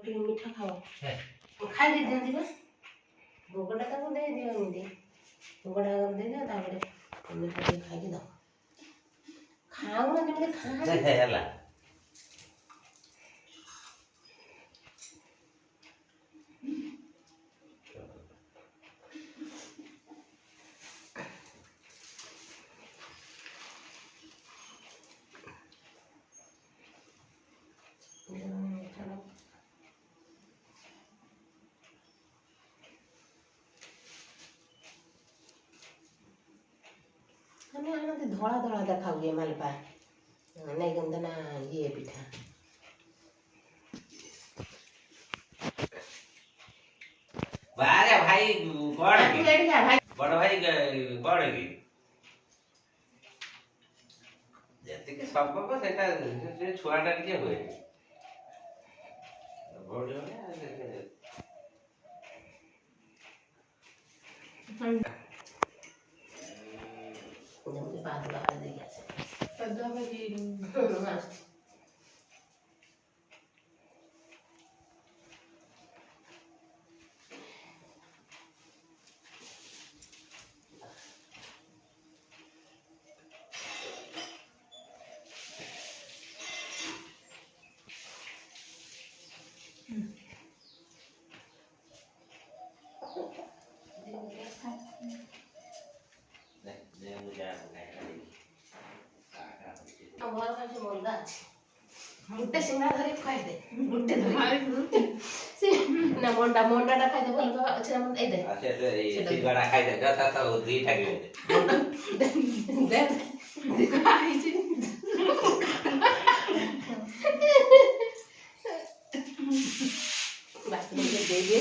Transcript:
ଟିକେ ମିଠା ଖାଅ ଖାଇ ଦିଅନ୍ତି ବା ଭୋଗଟା ତାକୁ ଦେଇଦିଅ ଏମିତି ଭୋଗଟା ଦେଇଦିଅ ତାପରେ ମିଠା ଟିକେ ଖାଇକି ଦବ ଖାଉନା କେମିତି ଖାଆନ୍ତି ହେଲା ଆମେ ଆଣନ୍ତି ଧଳା ଧଳା ଦେଖା ହୁଏ ମାଲପା ନେଇକି ନା ଇଏ ପିଠା ବାରେ ଭାଇ କଣ କି ଭାଇ ବଡ ଭାଇ କଣ କି ଯେତିକି ସମ୍ଭବ ସେଟା ସେ ଛୁଆଟା ଟିକେ ହୁଏ ଯେମିତି ପାଦୁକା ଖାଇ ଦେଇକି ଆସେ ପାଦୁକା ଖାଇକି घर का मुर्गा मुट्टे सिंगड़ा धरी खाई दे मुट्टे धरी से ना मोंडा मोंडा टा खाई दे बोल बाबा अच्छा ना ए दे अच्छा तो सिंगड़ा खाई दे जाता तो दी ठाकी दे खाई छी बस मुझे दे दे